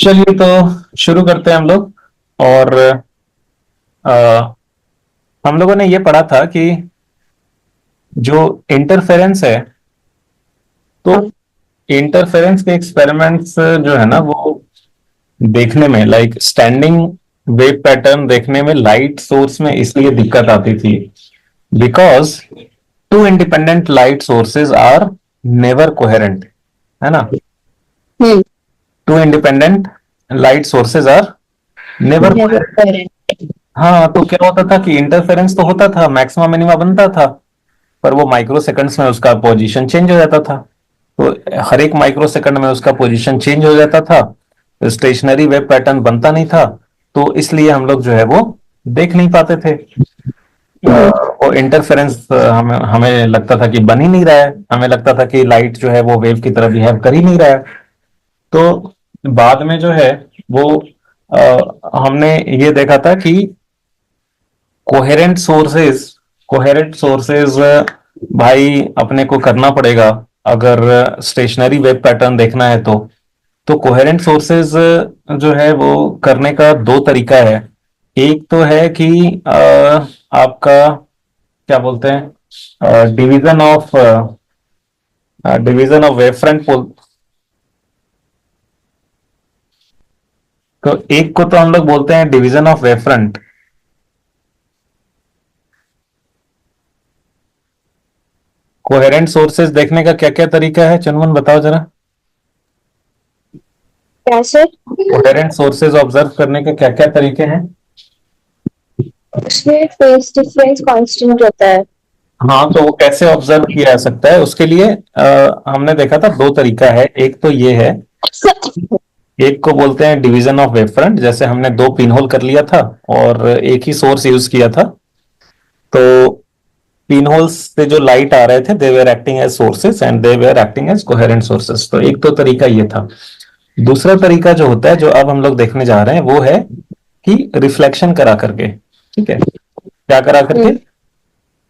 चलिए तो शुरू करते हैं हम लोग। और अ, हम लोगों ने ये पढ़ा था कि जो इंटरफेरेंस है, तो हाँ। इंटरफेरेंस के एक्सपेरिमेंट्स जो है ना, वो देखने में लाइक स्टैंडिंग वेव पैटर्न देखने में लाइट सोर्स में इसलिए दिक्कत आती थी because two independent light sources are never coherent, है ना। Hmm. Two independent light sources are never. Never correct. हाँ, तो क्या होता था कि इंटरफेरेंस तो होता था, मैक्सिमा मिनिमा बनता था, पर वो माइक्रो सेकंड्स में उसका पोजीशन चेंज हो जाता था। तो हर एक माइक्रो सेकंड में उसका पोजीशन चेंज हो जाता था, तो स्टेशनरी वेव पैटर्न बनता नहीं था। तो इसलिए हम लोग जो है वो देख नहीं पाते थे। हम्म। वो इंटरफेरेंस हमें हमें लगता था कि बन ही नहीं रहा है, हमें लगता था कि लाइट जो है वो वेव की तरह बिहेव कर ही नहीं रहा है। तो बाद में जो है वो हमने ये देखा था कि कोहेरेंट सोर्सेज कोहेरेंट सोर्सेज भाई अपने को करना पड़ेगा अगर स्टेशनरी वेव पैटर्न देखना है। तो कोहेरेंट सोर्सेज जो है वो करने का दो तरीका है। एक तो है कि आपका क्या बोलते हैं, डिवीजन ऑफ वेव फ्रंट। तो एक को तो हम लोग बोलते हैं division of wave front. Coherent sources देखने का क्या क्या तरीका है, चंदन बताओ जरा। कैसे? कोहेरेंट सोर्सेज ऑब्जर्व करने के क्या क्या तरीके हैं। उसमें फेस डिफरेंस कांस्टेंट रहता है। हाँ, तो वो कैसे ऑब्जर्व किया जा सकता है उसके लिए हमने देखा था दो तरीका है। एक तो ये है, एक को बोलते हैं डिवीजन ऑफ वेव फ्रंट। जैसे हमने दो पिन होल कर लिया था और एक ही सोर्स यूज किया था, तो पिन होल्स से जो लाइट आ रहे थे they were acting as sources and they were acting as coherent sources. तो एक तो तरीका ये था। दूसरा तरीका जो होता है, जो अब हम लोग देखने जा रहे हैं, वो है कि रिफ्लेक्शन करा करके। ठीक है, क्या करा करके?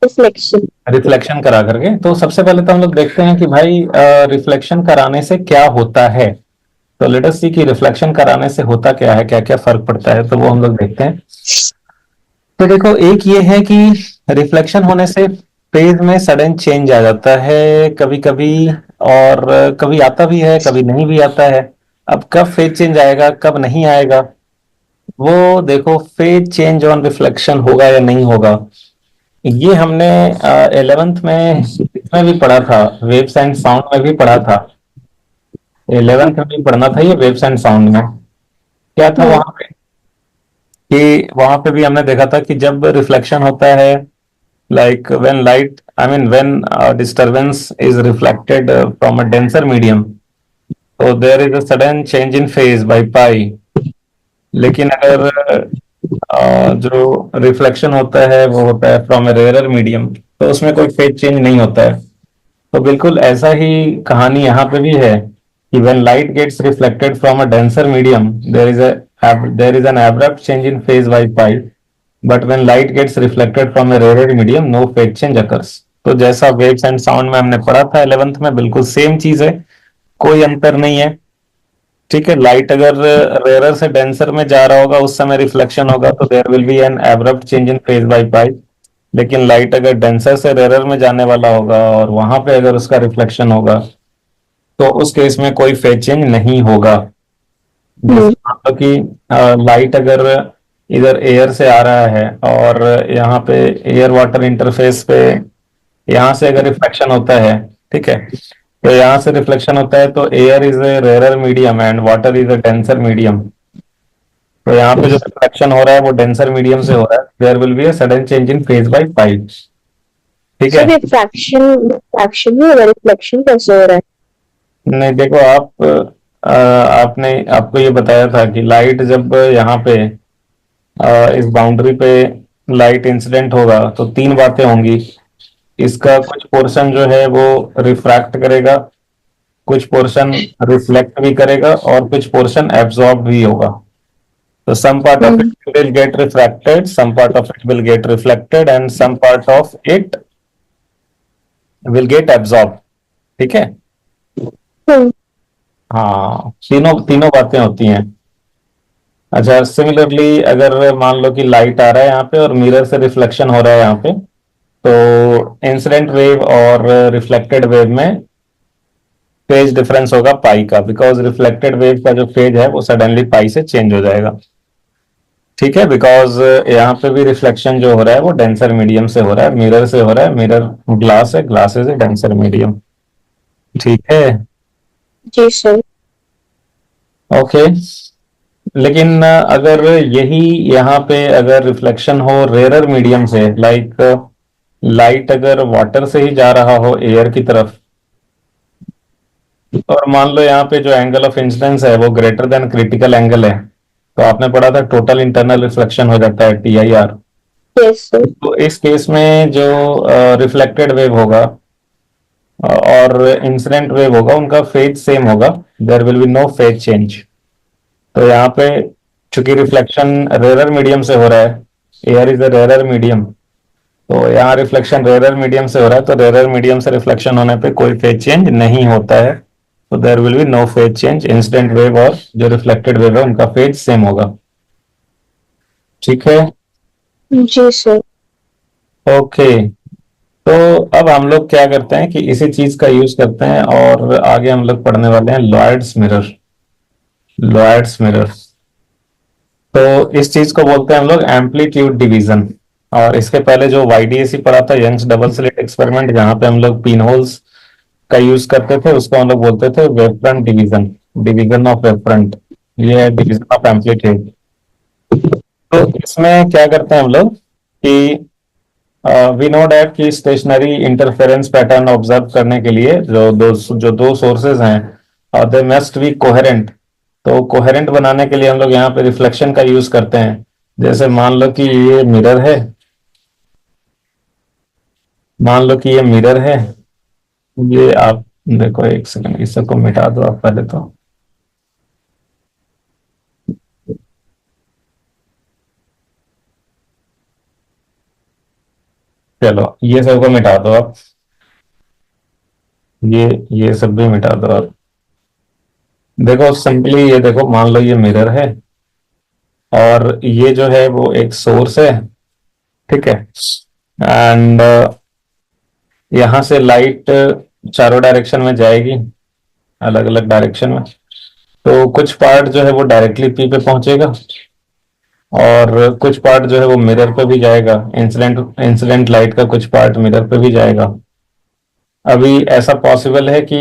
रिफ्लेक्शन। रिफ्लेक्शन करा करके। तो सबसे पहले तो हम लोग देखते हैं कि भाई रिफ्लेक्शन कराने से क्या होता है। तो लेट अस सी कि रिफ्लेक्शन कराने से होता क्या है, क्या क्या फर्क पड़ता है, तो वो हम लोग देखते हैं। तो देखो, एक ये है कि रिफ्लेक्शन होने से फेज में सडन चेंज आ जाता है कभी कभी, और कभी आता भी है कभी नहीं भी आता है। अब कब फेज चेंज आएगा कब नहीं आएगा, वो देखो फेज चेंज ऑन रिफ्लेक्शन होगा या नहीं होगा। ये हमने 11th में इसमें भी पढ़ा था, वेव्स एंड साउंड में भी पढ़ा था। 11th में भी पढ़ना था ये वेव्स एंड साउंड में। क्या था हम्म। वहां पे कि वहां पे भी हमने देखा था कि जब रिफ्लेक्शन होता है, like when light, I mean when disturbance is reflected from a denser medium, so there is a sudden change in phase by pi। लेकिन अगर जो रिफ्लेक्शन होता है वो होता है फ्रॉम ए रेयर मीडियम, तो उसमें कोई फेज चेंज नहीं होता है। तो बिल्कुल ऐसा ही कहानी यहाँ पे भी है कि when light gets reflected from a denser medium, there is an abrupt change in phase by pi, but when light gets reflected from a rarer medium, no phase change occurs। तो जैसा वेव्स एंड साउंड में हमने पढ़ा था 11th में, बिल्कुल same चीज है, कोई अंतर नहीं है। ठीक है, लाइट अगर रेयर से डेंसर में जा रहा होगा उस समय रिफ्लेक्शन होगा, तो there will be an abrupt change in phase by pi. लेकिन लाइट अगर डेंसर से रेयर में जाने वाला होगा और वहां पे अगर उसका रिफ्लेक्शन होगा, तो उस केस में कोई फेज चेंज नहीं होगा। जैसे हम्म। मान लो कि लाइट अगर इधर एयर से आ रहा है और यहाँ पे एयर वाटर इंटरफेस पे यहाँ से अगर रिफ्लेक्शन होता है, ठीक है, तो यहाँ से रिफ्लेक्शन होता है, तो air is a rare medium and water is a denser medium. तो यहाँ पे जो रिफ्लेक्शन हो रहा है वो डेंसर मीडियम से हो रहा है, there will be a sudden change in phase by pi. ठीक सर है। रिफ्रैक्शन रिफ्रैक्शन नहीं होगा, रिफ्लेक्शन कैसे हो रहा है? नहीं देखो, आपने आपको ये बताया था कि लाइट जब यहाँ पे इस बाउंड्री पे लाइट इंसिडेंट होगा तो तीन बातें होंगी। इसका कुछ पोर्शन जो है वो रिफ्रैक्ट करेगा, कुछ पोर्शन रिफ्लेक्ट भी करेगा, और कुछ पोर्शन एब्जॉर्ब भी होगा। तो some part of hmm. It will get refracted, some part of it will get reflected and some part of it will get absorb. ठीक है। हम्म। हाँ, तीनों तीनों बातें होती हैं। अच्छा, सिमिलरली अगर मान लो कि लाइट आ रहा है यहाँ पे और मिरर से रिफ्लेक्शन हो रहा है यहाँ पे, तो इंसिडेंट वेव और रिफ्लेक्टेड वेव में फेज डिफरेंस होगा पाई का, बिकॉज रिफ्लेक्टेड वेव का जो फेज है वो सडनली पाई से चेंज हो जाएगा। ठीक है, बिकॉज यहाँ पे भी रिफ्लेक्शन जो हो रहा है वो डेंसर मीडियम से हो रहा है, मिरर से हो रहा है, मिरर ग्लास है, glass is a denser medium. ठीक है। जी सर। ओके। लेकिन अगर यही यहाँ पे अगर रिफ्लेक्शन हो रेयर मीडियम से, लाइक लाइट अगर वाटर से ही जा रहा हो एयर की तरफ, और मान लो यहाँ पे जो एंगल ऑफ इंसिडेंस है वो ग्रेटर देन क्रिटिकल एंगल है, तो आपने पढ़ा था टोटल इंटरनल रिफ्लेक्शन हो जाता है TIR। Yes sir. तो इस केस में जो रिफ्लेक्टेड वेव होगा और इंसिडेंट वेव होगा उनका फेज सेम होगा, there will be no phase change. तो यहाँ पे चूंकि रिफ्लेक्शन रेयर मीडियम से हो रहा है, air is a rare medium, तो यहाँ रिफ्लेक्शन रेयर मीडियम से हो रहा है, तो रेयर मीडियम से रिफ्लेक्शन होने पे कोई फेज चेंज नहीं होता है, तो there will be no phase change. Incident wave और जो रिफ्लेक्टेड वेव है उनका फेज सेम होगा। ठीक है। जी सर। ओके। तो अब हम लोग क्या करते हैं कि इसी चीज का यूज करते हैं और आगे हम लोग पढ़ने वाले हैं लॉयड्स मिरर। लॉयड्स मिरर, तो इस चीज को बोलते हैं हम लोग एम्पलीट्यूड डिवीजन। और इसके पहले जो YDAC पढ़ा था, यंग्स डबल स्लिट एक्सपेरिमेंट, जहां पे हम लोग पिन होल्स का यूज करते थे, उसको हम लोग बोलते थे wave front division, division of wave front. ये है डिवीजन ऑफ एम्पलीट्यूड। तो इसमें क्या करते हैं हम लोग कि वी नो डैट कि स्टेशनरी इंटरफेरेंस पैटर्न ऑब्जर्व करने के लिए जो दो सोर्सेज हैं दे मस्ट बी कोहेरेंट। तो कोहेरेंट बनाने के लिए हम लोग यहाँ पे रिफ्लेक्शन का यूज करते हैं। जैसे मान लो कि ये मिरर है, मान लो कि ये मिरर है, ये आप देखो, एक सेकंड इस सबको मिटा दो आप पहले तो। चलो ये सबको मिटा दो आप, ये सब भी मिटा दो आप। देखो सिंपली ये देखो, मान लो ये मिरर है और ये जो है वो एक सोर्स है। ठीक है। एंड यहाँ से लाइट चारों डायरेक्शन में जाएगी, अलग अलग डायरेक्शन में। तो कुछ पार्ट जो है वो डायरेक्टली पी पे पहुंचेगा और कुछ पार्ट जो है वो मिरर पे भी जाएगा। इंसिडेंट इंसिडेंट लाइट का कुछ पार्ट मिरर पे भी जाएगा। अभी ऐसा पॉसिबल है कि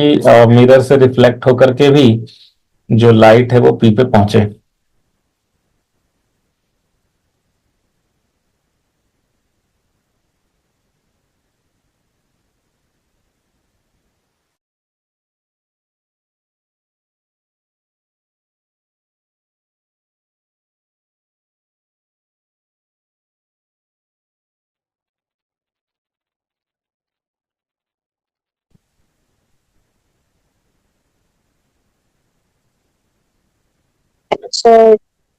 मिरर से रिफ्लेक्ट होकर के भी जो लाइट है वो पी पे पहुंचे। Sir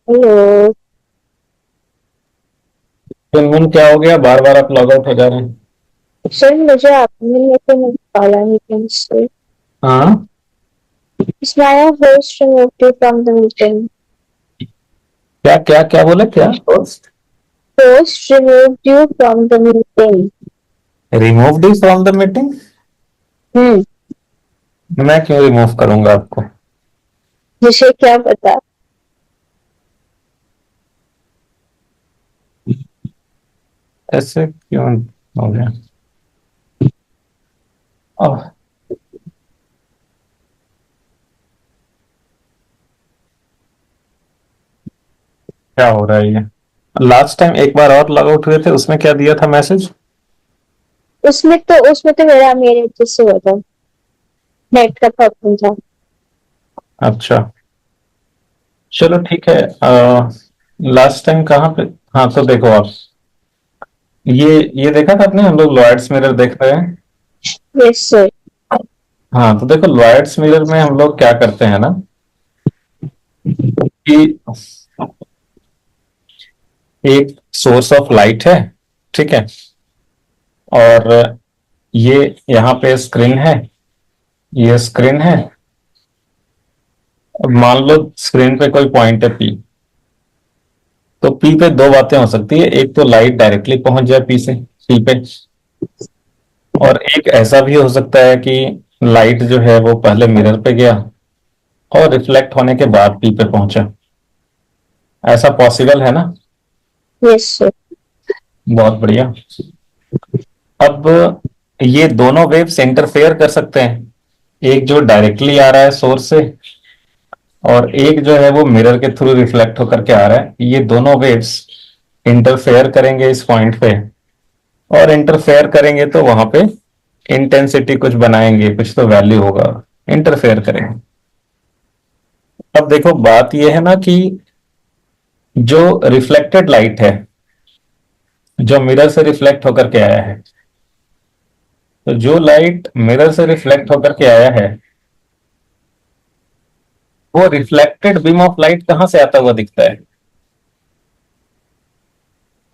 hello. तो क्या हो गया, बार बार आप लॉग आउट हो जा रहे हैं? सर मुझे आपने लेके निकाला मीटिंग से। हाँ। Smile host removed you from the meeting. क्या क्या क्या बोले, क्या? Host removed you from the meeting. Removed you from the meeting? Hmm. मैं क्यों रिमूव करूंगा आपको? जिसे क्या पता। ऐसे क्यों हो गया? ओह, क्या हो रहा है ये? लास्ट टाइम एक बार और लॉग आउट हुए थे, उसमें क्या दिया था मैसेज? उसमें तो मेरे एड्रेस से हुआ था। नेट का प्रॉब्लम था। अच्छा, चलो ठीक है। लास्ट टाइम कहाँ पे? हाँ तो देखो आप, ये देखा था आपने, हम लोग लॉयड्स मिरर देख रहे हैं। Yes sir. हाँ तो देखो, लॉयड्स मिरर में हम लोग क्या करते हैं ना कि एक सोर्स ऑफ लाइट है, ठीक है, और ये यहाँ पे स्क्रीन है, ये स्क्रीन है। अब मान लो स्क्रीन पे कोई पॉइंट है P, तो पी पे दो बातें हो सकती है, एक तो लाइट डायरेक्टली पहुंच जाए पी पे, और एक ऐसा भी हो सकता है कि लाइट जो है वो पहले मिरर पे गया और रिफ्लेक्ट होने के बाद पी पे पहुंचा। ऐसा पॉसिबल है ना? Yes, sir. बहुत बढ़िया। अब ये दोनों वेव्स इंटरफेयर कर सकते हैं, एक जो डायरेक्टली आ रहा है सोर्स से और एक जो है वो मिरर के थ्रू रिफ्लेक्ट होकर के आ रहा है। ये दोनों वेव्स इंटरफेयर करेंगे इस पॉइंट पे, और इंटरफेयर करेंगे तो वहां पे इंटेंसिटी कुछ बनाएंगे, कुछ तो वैल्यू होगा, इंटरफेयर करेंगे। अब देखो बात यह है ना कि जो रिफ्लेक्टेड लाइट है, जो मिरर से रिफ्लेक्ट होकर के आया है, तो जो लाइट मिरर से रिफ्लेक्ट होकर के आया है, वो रिफ्लेक्टेड बीम ऑफ लाइट कहां से आता हुआ दिखता है?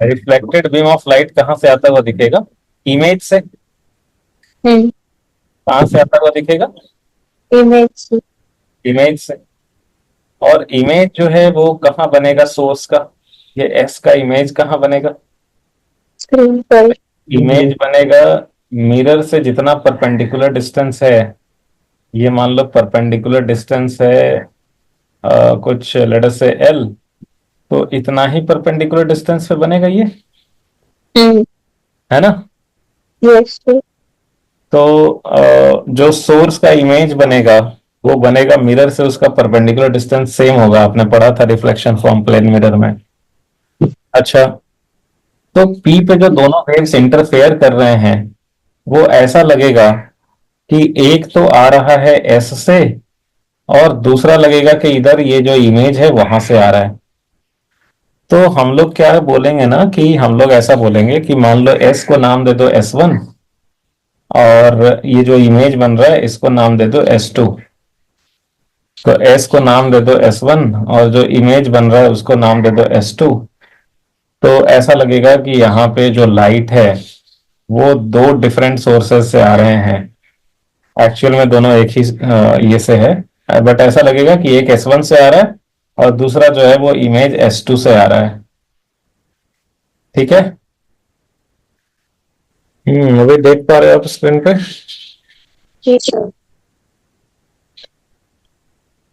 रिफ्लेक्टेड बीम ऑफ लाइट कहां से आता हुआ दिखेगा? इमेज से। Hmm. कहां से आता हुआ दिखेगा? Image. इमेज से। और इमेज जो है वो कहाँ बनेगा सोर्स का? ये एस का इमेज कहाँ बनेगा? Screen पर. इमेज बनेगा मिरर से जितना परपेंडिकुलर डिस्टेंस है, ये मान लो परपेंडिकुलर डिस्टेंस है कुछ लेट अस से एल, तो इतना ही परपेंडिकुलर डिस्टेंस पे बनेगा ये, Hmm. है ना? Yes, sir. तो जो सोर्स का इमेज बनेगा वो बनेगा मिरर से, उसका परपेंडिकुलर डिस्टेंस सेम होगा, आपने पढ़ा था रिफ्लेक्शन फ्रॉम प्लेन मिरर में। अच्छा, तो पी पे जो दोनों वेव्स इंटरफेयर कर रहे हैं, वो ऐसा लगेगा कि एक तो आ रहा है एस से और दूसरा लगेगा कि इधर ये जो इमेज है वहां से आ रहा है। तो हम लोग क्या बोलेंगे ना कि हम लोग ऐसा बोलेंगे कि मान लो एस को नाम दे दो S1, और ये जो इमेज बन रहा है इसको नाम दे दो S2। तो एस को नाम दे दो S1 और जो इमेज बन रहा है उसको नाम दे दो S2। तो ऐसा लगेगा कि यहाँ पे जो लाइट है वो दो डिफरेंट सोर्सेज से आ रहे हैं। एक्चुअल में दोनों एक ही ये से है, बट ऐसा लगेगा कि एक S1 से आ रहा है और दूसरा जो है वो इमेज S2 से आ रहा है। ठीक है? अभी देख पा रहे हो आप स्क्रीन पे? जी sir.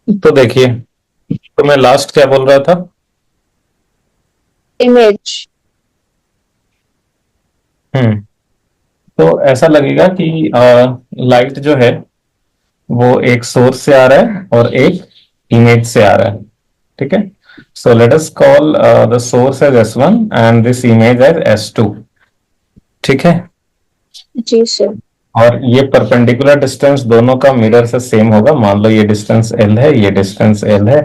तो देखिए, तो मैं लास्ट क्या बोल रहा था? Image. हम्म तो ऐसा लगेगा कि लाइट जो है वो एक सोर्स से आ रहा है और एक इमेज से आ रहा है। ठीक है? So let us call the source as S1 and this image as S2। ठीक है? जी sir. और ये परपेंडिकुलर डिस्टेंस दोनों का मिरर से सेम होगा, मान लो ये डिस्टेंस L है, ये डिस्टेंस L है।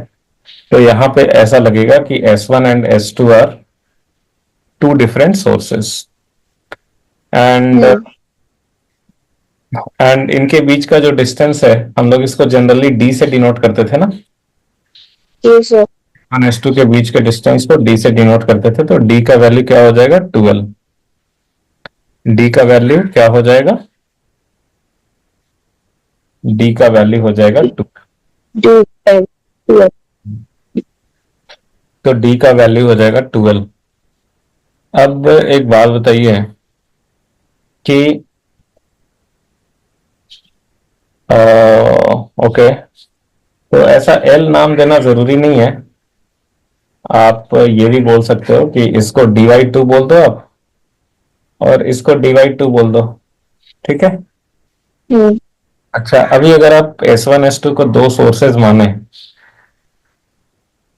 तो यहाँ पे ऐसा लगेगा कि S1 and S2 are two different sources, and Hmm. And इनके बीच का जो डिस्टेंस है हम लोग इसको जनरली D से डिनोट करते थे ना। जी sir. वन S2 के बीच के डिस्टेंस को D से डिनोट करते थे, तो D का वैल्यू क्या हो जाएगा? 12। D का वैल्यू क्या हो जाएगा? D का वैल्यू हो जाएगा 2। Do and do. तो D का वैल्यू हो जाएगा 12। अब एक बात बताइए कि ओके, तो ऐसा L नाम देना जरूरी नहीं है। आप ये भी बोल सकते हो कि इसको dy2 बोल दो आप, और इसको dy2 बोल दो। ठीक है? Hmm. अच्छा, अभी अगर आप S1 S2 को दो सोर्सेज माने,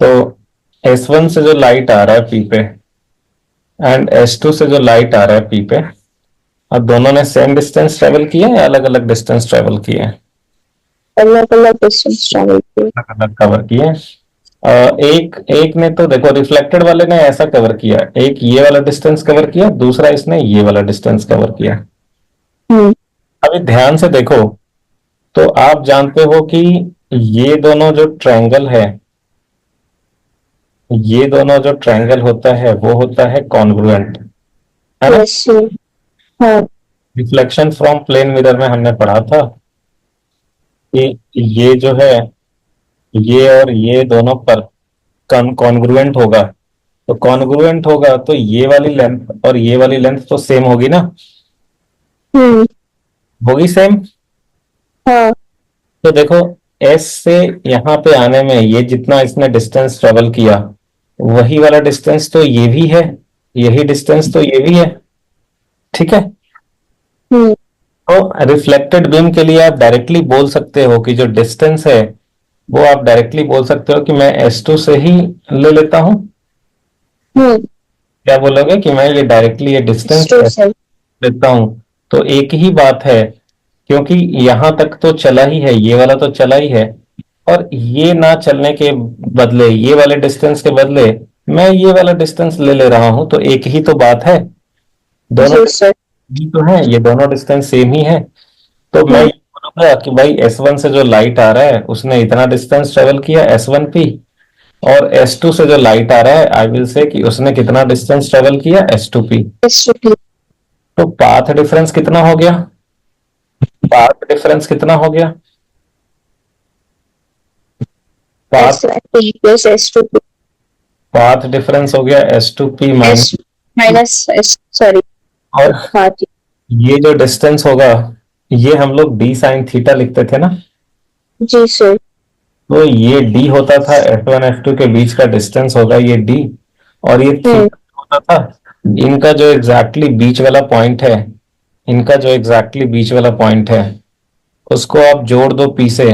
तो S1 से जो लाइट आ रहा है पी पे एंड S2 से जो लाइट आ रहा है पी पे, अब दोनों ने सेम डिस्टेंस ट्रेवल किया है या अलग अलग डिस्टेंस ट्रेवल किए हैं? अलग अलग डिस्टेंस ट्रैवल किए. अलग अलग कवर किए हैं। एक एक ने तो देखो रिफ्लेक्टेड वाले ने ऐसा कवर किया, एक ये वाला डिस्टेंस कवर किया, दूसरा इसने ये वाला डिस्टेंस कवर किया। Hmm. अभी ध्यान से देखो, तो आप जानते हो कि ये दोनों जो ट्रायंगल है, ये दोनों जो ट्रायंगल होता है वो होता है कॉन्ग्रुएंट, है ना? Yes sir. हाँ. रिफ्लेक्शन फ्रॉम प्लेन मिरर में हमने पढ़ा था कि ये जो है, ये और ये दोनों पर कॉन्ग्रुएंट होगा, तो कॉन्ग्रुएंट होगा तो ये वाली लेंथ और ये वाली लेंथ तो सेम होगी ना, हम्म। होगी सेम। हाँ। तो देखो एस से यहाँ पे आने में ये जितना इसने डिस्टेंस ट्रेवल किया, वही वाला डिस्टेंस तो ये भी है, यही डिस्टेंस तो ये भी है, ठीक है। हम्म। तो रिफ्लेक्टेड बीम के लिए आप डायरेक्टली बोल सकते हो कि जो डिस्टेंस है वो आप डायरेक्टली बोल सकते हो कि मैं S2 से ही ले लेता हूं। हम्म। क्या बोलोगे कि मैं ये डायरेक्टली ये डिस्टेंस स्टोर सेल। लेता हूं। तो एक ही बात है, क्योंकि यहां तक तो चला ही है, ये वाला तो चला ही है, और ये ना चलने के बदले, ये वाले डिस्टेंस के बदले मैं ये वाला डिस्टेंस ले ले रहा हूं, तो एक ही तो बात है। दोनों जी सर। ही तो है, ये दोनों डिस्टेंस सेम ही है। तो मैं हम्म। ये बोलूंगा कि भाई S1 से जो लाइट आ रहा है उसने इतना डिस्टेंस ट्रेवल किया S1P, और S2 से जो लाइट आ रहा है आई विल से कि उसने कितना डिस्टेंस ट्रेवल किया S2P। स्टोर। तो पाथ डिफरेंस कितना हो गया, पाथ डिफरेंस कितना हो गया, path S1P plus S2P। Path difference हो गया S2P S minus. Minus S, sorry. और हाँ जी। ये जो डिस्टेंस होगा ये हम लोग d sin थीटा लिखते थे ना, जी सर। तो ये d होता था F1 F2 के बीच का डिस्टेंस होगा ये d, और ये हम्म। थीटा होता था इनका जो एग्जैक्टली बीच वाला पॉइंट है, इनका जो एग्जैक्टली बीच वाला पॉइंट है उसको आप जोड़ दो p से,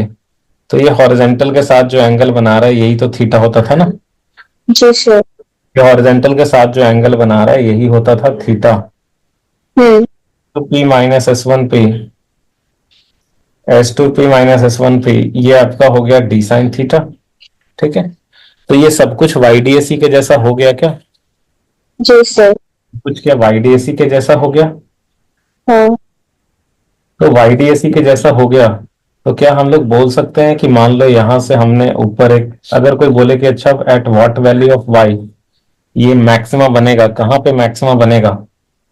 तो ये हॉरिजेंटल के साथ जो एंगल बना रहा है यही तो थीटा होता था ना। जी सर। ये हॉरिजेंटल के साथ जो एंगल बना रहा है यही होता था थीटा। हम्म। तो p minus S1P, S2P minus S1P, ये आपका हो गया d sin थीटा, ठीक है। तो ये सब कुछ YDAC के जैसा हो गया क्या, जी सर। कुछ क्या YDAC के जैसा हो गया। हाँ। तो YDAC के जैसा हो गया, तो क्या हम लोग बोल सकते हैं कि मान लो यहां से हमने ऊपर एक, अगर कोई बोले कि अच्छा at what value of y ये मैक्सिमा बनेगा, कहाँ पे मैक्सिमा बनेगा,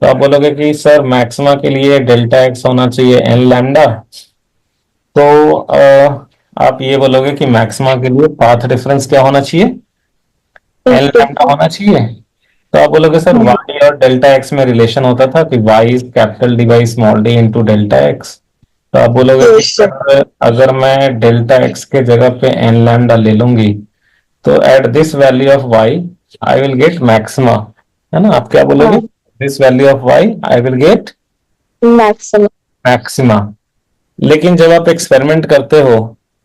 तो आप बोलोगे कि सर मैक्सिमा के लिए डेल्टा एक्स होना चाहिए एन लैम्डा। तो आप ये बोलोगे कि मैक्सिमा के लिए पाथ डिफरेंस क्या होना चाहिए, एन लैम्डा इंटू। होना चाहिए। तो आप बोलोगे सर हम्म। y और डेल्टा एक्स में रिलेशन होता था कि y is capital D by small d into delta x. तो आप बोलोगे जी कि सर। अगर मैं डेल्टा एक्स के जगह पे एन लैम्डा ले लूंगी तो eight this value of y I will get maxima, है ना। आप क्या बोलोगे, हाँ। This value of y I will get maximum. Maxima. लेकिन जब आप एक्सपेरिमेंट करते हो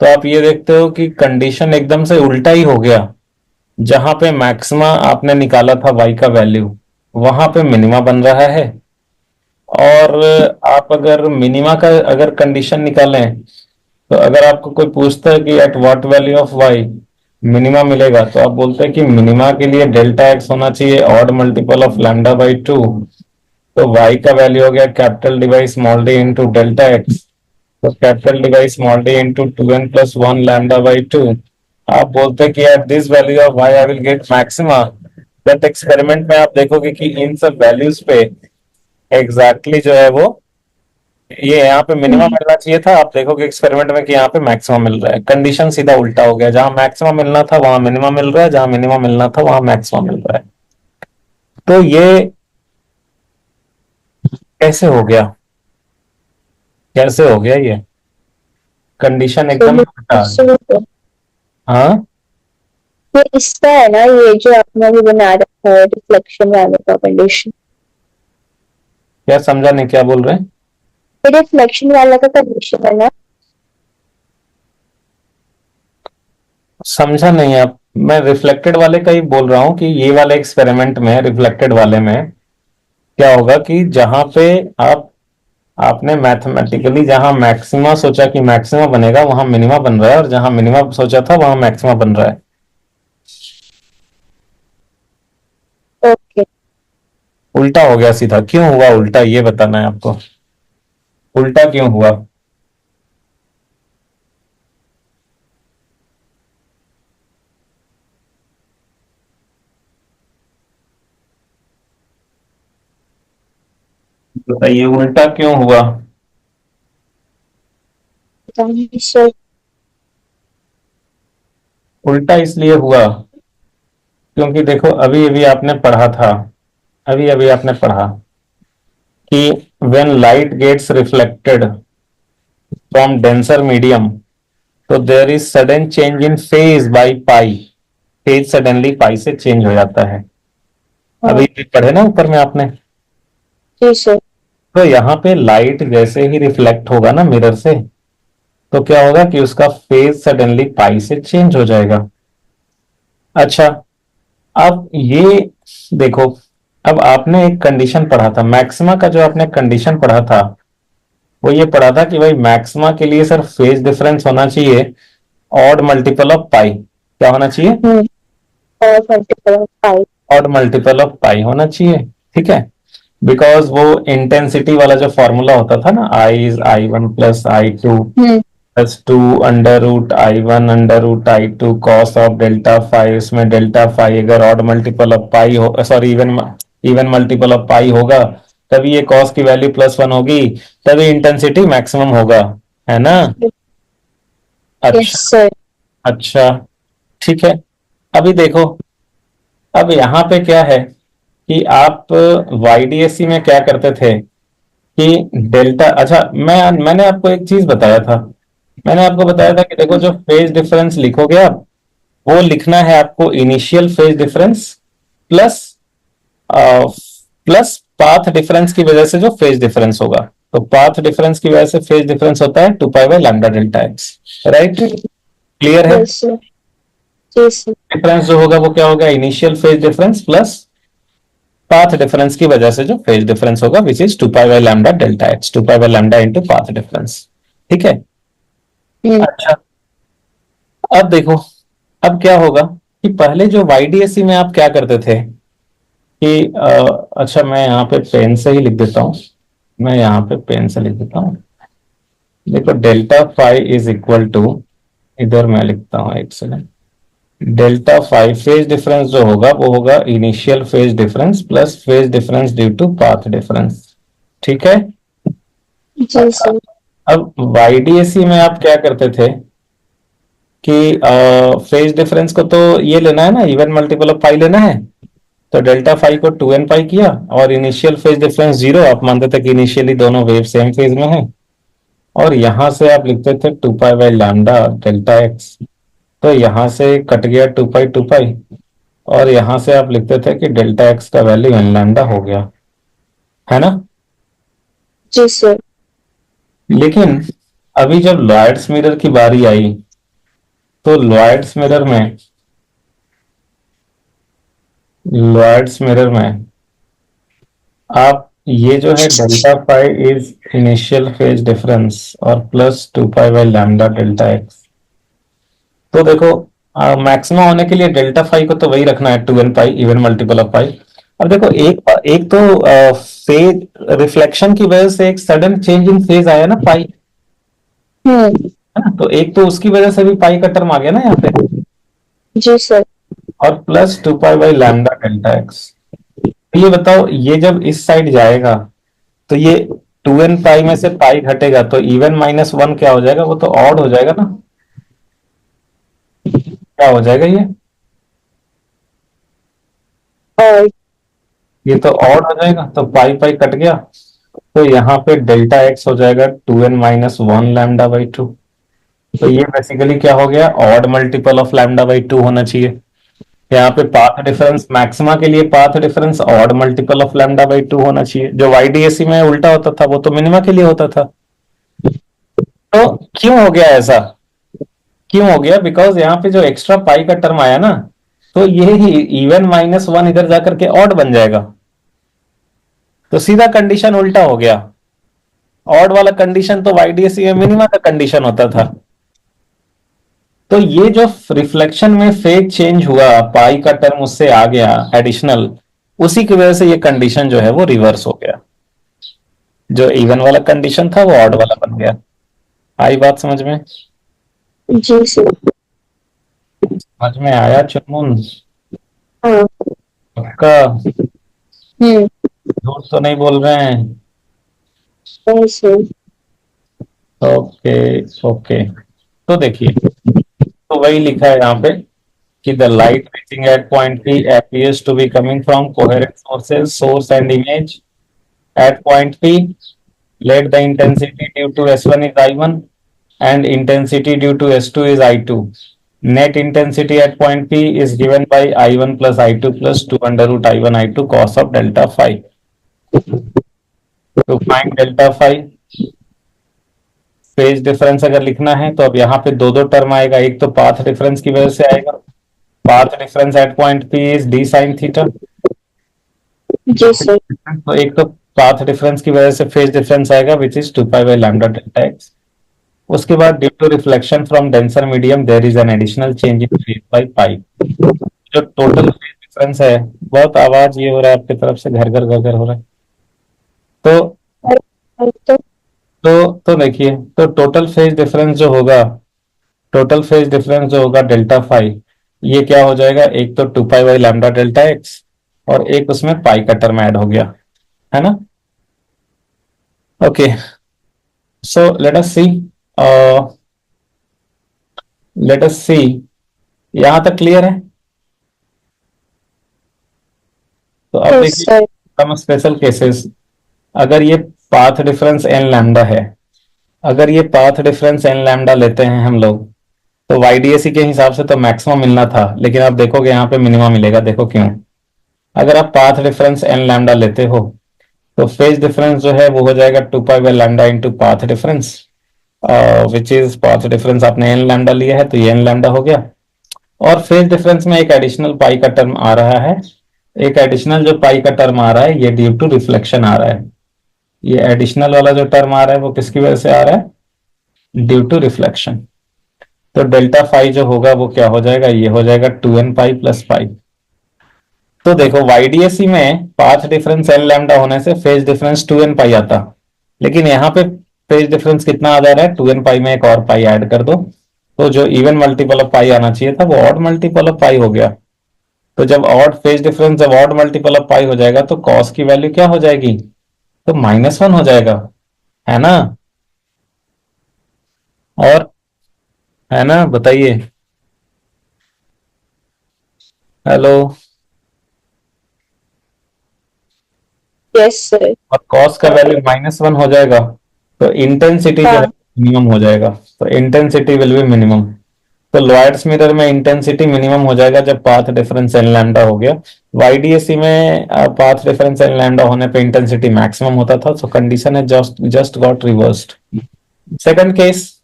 तो आप ये देखते हो कि कंडीशन एकदम से उल्टा ही हो गया। जहां पे मैक्सिमा आपने निकाला था y का वैल्यू, वहां पे मिनिमा बन रहा है। और आप अगर मिनिमा का अगर कंडीशन निकालें, तो अगर आपको कोई पूछता है कि at what value of y minima मिलेगा, तो आप बोलते हैं कि मिनिमा के लिए डेल्टा एक्स होना चाहिए odd multiple of lambda by two. तो y का वैल्यू हो गया capital D by small d into delta x, तो capital D by small d into two n plus one lambda by two. आप बोलते हैं कि at this value of y I will get maxima. But experiment में आप देखोगे कि इन सब वैल्यूज पे एग्जैक्टली जो है वो ये यहाँ पे मिनिमम मिलना चाहिए था, आप देखोगे एक्सपेरिमेंट में कि यहाँ पे मैक्सिमम मिल रहा है। कंडीशन सीधा उल्टा हो गया, जहां मैक्सिमम मिलना था वहां मिनिमम मिल रहा है, जहां मिनिमम मिलना था वहां मैक्सिमम मिल रहा है। तो ये कैसे हो गया, कैसे हो गया ये, कंडीशन एकदम उल्टा आ गई। सोल्यूशन। हाँ, ये इसका है ना, ये जो आपने अभी बना रखा है रिफ्लेक्शन वाले का कंडीशन। क्या समझा नहीं, क्या बोल रहे हैं। ये रिफ्लेक्शन वाला का कंडीशन है ना। समझा नहीं आप, मैं रिफ्लेक्टेड वाले का ही बोल रहा हूँ कि ये वाले एक्सपेरिमेंट में रिफ्लेक्टेड वाले में क्या होगा कि जहां पे आप, आपने मैथमेटिकली जहां मैक्सिमा सोचा कि मैक्सिमा बनेगा वहां मिनिमा बन रहा है, और जहां मिनिमा सोचा था वहां मैक्सिमा बन रहा है। ओके। उल्टा हो गया सीधा, क्यों हुआ उल्टा ये बताना है आपको, उल्टा क्यों हुआ। बताइए उल्टा क्यों हुआ। सर। उल्टा इसलिए हुआ क्योंकि देखो अभी अभी आपने पढ़ा था, अभी अभी आपने पढ़ा कि when light gets reflected from denser medium, तो there is sudden change in phase by pi, phase suddenly pi से चेंज हो जाता है। हाँ अभी भी पढ़े ना ऊपर में आपने। जी सर। तो यहाँ पे लाइट जैसे ही रिफ्लेक्ट होगा ना मिरर से, तो क्या होगा कि उसका फेज सडनली पाई से चेंज हो जाएगा। अच्छा, अब ये देखो, अब आपने एक कंडीशन पढ़ा था मैक्सिमा का, जो आपने कंडीशन पढ़ा था वो ये पढ़ा था कि भाई मैक्सिमा के लिए सर फेज डिफरेंस होना चाहिए ऑड मल्टीपल ऑफ पाई। क्या होना चाहिए? हम्म। और multiple of five. Odd multiple of pi होना चाहिए। ठीक है, बिकॉज वो इंटेंसिटी वाला जो फॉर्मूला होता था ना, I is I 1 plus I 2 hmm. Plus 2 under root I 1 under root I 2 cos of delta phi, उसमें डेल्टा फाई अगर ऑड मल्टीपल ऑफ पाई हो, sorry even even multiple of pi होगा, तभी ये कॉस की वैल्यू +1 होगी, तभी intensity maximum होगा, है ना? यस अच्छा। सर। अच्छा, ठीक है। अभी देखो, अब यहाँ पे क्या है कि आप YDSC में क्या करते थे कि डेल्टा, अच्छा मैंने आपको एक चीज बताया था, मैंने आपको बताया था कि देखो जो फेज डिफरेंस लिखोगे आप, वो लिखना है आपको initial phase difference plus plus path difference की वजह से जो फेज डिफरेंस होगा। तो पाथ डिफरेंस की वजह से फेज डिफरेंस होता है 2 pi by lambda delta x. Right, clear है? Yes sir. जी सर। डिफरेंस जो होगा वो क्या होगा? Initial phase difference plus path difference की वजह से जो फेज डिफरेंस होगा, which is 2 pi by lambda delta x, 2 pi by lambda into path difference. ठीक है। हम्म। अच्छा, अब देखो, अब क्या होगा कि पहले जो YDSC में आप क्या करते थे कि अच्छा मैं यहाँ पे पेन से ही लिख देता हूँ, मैं यहाँ पे पेन से लिख देता हूँ। देखो delta phi is equal to, इधर मैं लिखता हूँ एक second, delta phi phase difference जो होगा वो होगा initial phase difference plus phase difference due to path difference. ठीक है। जी सर। अब YDSC में आप क्या करते थे कि फेज डिफरेंस को तो ये लेना है ना, इवन मल्टीपल ऑफ पाई लेना है, तो डेल्टा फाई को 2n पाई किया, और इनिशियल फेज डिफरेंस 0, आप मानते थे कि इनिशियली दोनों वेव सेम फेज में है, और यहां से आप लिखते थे 2 pi by lambda delta x. तो यहां से कट गया 2 पाई, और यहां से आप लिखते थे कि डेल्टा एक्स का वैल्यू एन लैम्डा हो गया, है ना? जी सर। लेकिन अभी जब लॉयड्स मिरर की बारी आई, तो लॉयड्स मिरर में आप ये जो है delta phi is initial phase difference और plus 2 pi by lambda delta x. तो देखो मैक्सिमम होने के लिए डेल्टा फाई को तो वही रखना है 2n pi, even multiple of pi. अब देखो एक एक तो फेज रिफ्लेक्शन की वजह से एक सडन चेंज इन फेज आया ना पाई, हम्म। है ना? तो एक तो उसकी वजह से भी पाई का टर्म आ गया ना यहाँ पे, जी सर। और plus 2 pi by lambda delta x. ये बताओ, ये जब इस साइड जाएगा तो ये 2n पाई में से पाई घटेगा, तो इवन -1 क्या हो जाएगा? वो तो ऑड हो जाएगा ना। क्या हो जाएगा और ये तो ऑड हो जाएगा, तो पाई पाई कट गया, तो यहाँ पे डेल्टा एक्स हो जाएगा 2n-1 लैम्डा बाई 2। तो ये बेसिकली क्या हो गया? Odd multiple of lambda by 2 होना चाहिए। यहाँ पे पाथ डिफरेंस, मैक्सिमा के लिए path difference odd multiple of lambda by 2 होना चाहिए। जो YDSC में उल्टा होता था वो तो मिनिमा के लिए होता था। तो क्यों हो गया ऐसा? क्यों हो गया? बिकॉज यहाँ पे जो एक्स्ट्रा पाई का टर्म आया ना, तो ये ही इवन -1 इधर जाकर के ऑड बन जाएगा, तो सीधा कंडीशन उल्टा हो गया। ऑड वाला कंडीशन तो YDSC में मिनिमा का कंडीशन होता था। तो ये जो रिफ्लेक्शन में फेज चेंज हुआ, पाई का टर्म उससे आ गया एडिशनल, उसी की वजह से ये कंडीशन जो है वो रिवर्स हो गया। जो इवन वाला कंडीशन था वो ऑड वाला बन गया। आई बात समझ में? जी सर। समझ में आया चुनमुन? हाँ। पक्का? हम्म। झूठ तो नहीं बोल रहे हैं? नहीं सर। Okay okay. तो देखिए, तो वही लिखा है यहाँ पे कि the light reaching at point P appears to be coming from coherent sources, source and image at point P. Let the intensity due to S1 is I1 and intensity due to S2 is I2. Net intensity at point P is given by I1 plus I2 plus 2 under root I1 I2 cos of delta phi. To find delta phi, phase difference अगर लिखना है तो अब यहाँ पे दो दो term आएगा, एक तो पाथ डिफरेंस की वजह से आएगा, path difference at point P is D sine theta. जी सर। तो एक तो पाथ डिफरेंस की वजह से फेज डिफरेंस आएगा which is 2 pi by lambda delta x. उसके बाद due to reflection from denser medium there is an additional change in phase by pi. जो टोटल फेज डिफरेंस है, बहुत आवाज ये हो रहा है आपकी तरफ से, घर घर घर घर हो रहा है। तो तो देखिए, तो टोटल फेज डिफरेंस जो होगा, टोटल फेज डिफरेंस जो होगा डेल्टा फाई, ये क्या हो जाएगा, एक तो 2 pi by lambda delta x और एक उसमें पाई का टर्म ऐड हो गया, है ना। ओके, सो लेट अस सी, लेट अस सी, यहां तक क्लियर है। तो अब यस देखिए सर। सम स्पेशल केसेस, अगर ये पाथ डिफरेंस एन लैम्डा है, अगर ये पाथ डिफरेंस एन लैम्डा लेते हैं हम लोग, तो वाईडीएसी के हिसाब से तो मैक्सिमम मिलना था, लेकिन आप देखोगे यहाँ पे मिनिमम मिलेगा। देखो क्यों, अगर आप पाथ डिफरेंस एन लैम्डा लेते हो तो फेज डिफरेंस जो है वो हो जाएगा 2 pi by lambda into path difference, which is path difference आपने एन लैम्डा लिया है तो ये एन लैम्डा हो गया। और फेज डिफरेंस में एक एडिशनल पाई का टर्म आ रहा है, एक एडिशनल जो पाई का टर्म आ रहा है ये ड्यू टू रिफ्लेक्शन आ रहा है। ये एडिशनल वाला जो टर्म आ रहा है वो किसकी वजह से आ रहा है, ड्यू टू रिफ्लेक्शन। तो डेल्टा फाई जो होगा वो क्या हो जाएगा, ये हो जाएगा 2n पाई प्लस पाई। तो देखो वाईडीएसी में पाथ डिफरेंस एन लैम्डा होने से फेज डिफरेंस 2n पाई आता, लेकिन यहाँ पे फेज डिफरेंस कितना आ जा रहा है, 2n पाई में एक और पाई ऐड कर दो, तो जो इवन मल्टीपल ऑफ पाई आना चाहिए था वो ऑड मल्टीपल ऑफ पाई हो गया। तो जब ऑड फेज डिफरेंस जब ऑड मल्टीपल ऑफ पाई हो जाएगा तो कॉस की वैल्यू क्या हो जाएगी, तो -1 हो जाएगा, है ना। और है ना, बताइए, हेलो। Yes sir. और कॉस का वैल्यू -1 हो जाएगा तो इंटेंसिटी जो है हाँ। मिनिमम हो जाएगा, तो इंटेंसिटी विल बी मिनिमम। तो लॉयड्स मिरर में इंटेंसिटी मिनिमम हो जाएगा जब पाथ डिफरेंस एन लैम्डा हो गया। वाईडीएसी में पाथ डिफरेंस एन लैम्डा होने पे इंटेंसिटी मैक्सिमम होता था, तो कंडीशन है just just got reversed. Second case,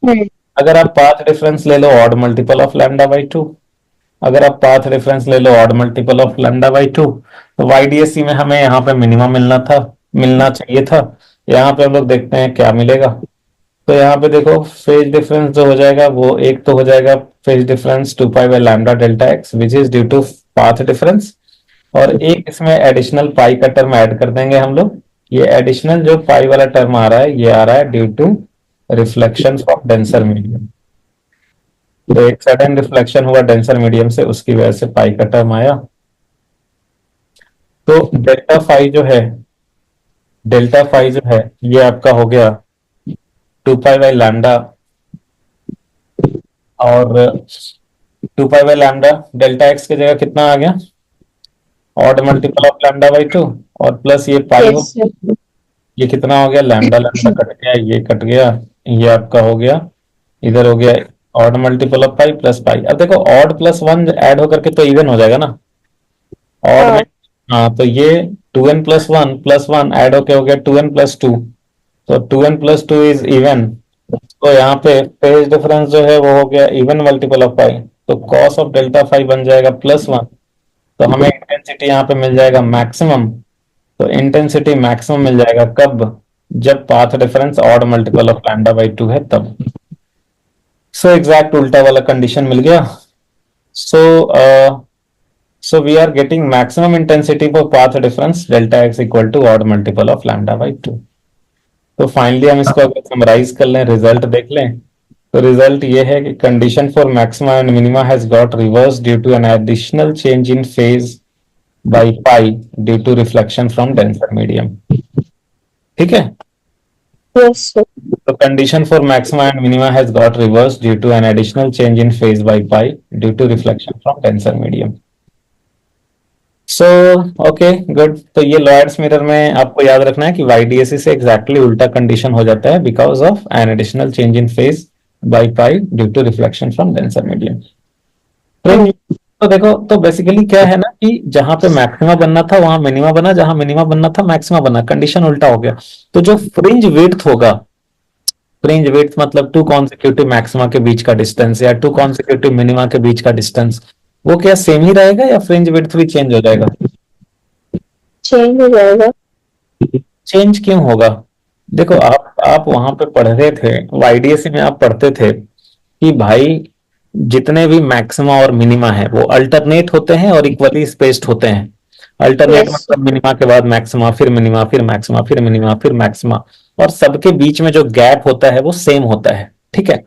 अगर आप पाथ डिफरेंस ले लो odd multiple of lambda by 2, अगर आप पाथ डिफरेंस ले लो odd multiple of lambda by 2, तो वाईडीएसी में हमें यहाँ पे मिनिमम मिलना था, मिलना चाहिए था। यहाँ पे हम लोग देखते हैं क्या मिलेगा। तो यहाँ पे देखो फेज डिफरेंस जो हो जाएगा वो एक तो हो जाएगा phase difference 2 pi by lambda delta x which is due to path difference, और एक इसमें एडिशनल पाई का टर्म ऐड कर देंगे हम लोग। ये एडिशनल जो पाई वाला टर्म आ रहा है ये आ रहा है due to reflection from denser medium. तो एक सडन रिफ्लेक्शन हुआ डेंसर मीडियम से, उसकी वजह से पाई का टर्म आया। तो डेल्टा फाई जो है, डेल्टा फाई जो है ये आपका हो गया 2 पाई बाय लैम्डा, और 2 pi by lambda delta x की जगह कितना आ गया, odd multiple of lambda by 2 और प्लस ये पाई हो, यस सर। ये कितना हो गया, लैम्डा लैम्डा कट गया, ये कट गया, ये आपका हो गया, इधर हो गया odd multiple of pi plus pi. अब देखो ऑड प्लस 1 ऐड होकर के तो इवन हो जाएगा ना, ऑड में। हाँ। हाँ, तो ये 2n प्लस वन ऐड होके हो गया 2n प्लस 2, तो 2n प्लस 2 इज इवन। तो यहाँ पे फेज डिफरेंस जो है वो हो गया इवन मल्टीपल ऑफ पाई, तो कॉस ऑफ डेल्टा फाई बन जाएगा +1। तो हमें इंटेंसिटी यहाँ पे मिल जाएगा मैक्सिमम। तो इंटेंसिटी मैक्सिमम मिल जाएगा कब, जब path difference odd multiple of lambda by 2 है तब। सो एग्जैक्ट उल्टा वाला कंडीशन मिल गया। सो so we are getting maximum intensity for path difference delta x equal to odd multiple of lambda by 2। तो फाइनली हम इसको अगर समराइज कर लें, रिजल्ट देख लें, तो रिजल्ट ये है कि condition for maxima and minima has got reverse due to an additional change in phase by pi due to reflection from denser medium. ठीक है, Yes, sir. The condition for maxima and minima has got reversed due to an additional change in phase by pi due to reflection from denser medium. So okay good. तो ये Lloyds mirror में आपको याद रखना है कि वाईडीएसी से exactly उल्टा कंडीशन हो जाता है because of an additional change in phase by pi due to reflection from denser medium. तो देखो, तो बेसिकली क्या है ना कि जहां पे मैक्सिमा बनना था वहां मिनिमा बना, जहां मिनिमा बनना था मैक्सिमा बना, कंडीशन उल्टा हो गया। तो जो फ्रिंज विड्थ होगा, फ्रिंज विड्थ मतलब टू कॉन्सेक्यूटिव मैक्सिमा के बीच का डिस्टेंस या टू कॉन्सेक्यूटिव मिनिमा के बीच का डिस्टेंस, वो क्या सेम ही रहेगा या फ्रिंज विड्थ भी चेंज हो जाएगा? चेंज हो जाएगा। चेंज क्यों होगा? देखो, आप वहां पे पढ़ रहे थे, वाईडीएसी में आप पढ़ते थे कि भाई जितने भी मैक्सिमा और मिनिमा है वो अल्टरनेट होते हैं और इक्वली स्पेस्ड होते हैं। Alternate Yes. मतलब मिनिमा के बाद मैक्सिमा, फिर मिनिमा, फिर मैक्सिमा, फिर मिनिमा, फिर मैक्सिमा, और सबके बीच में जो गैप होता है वो सेम होता है। ठीक है।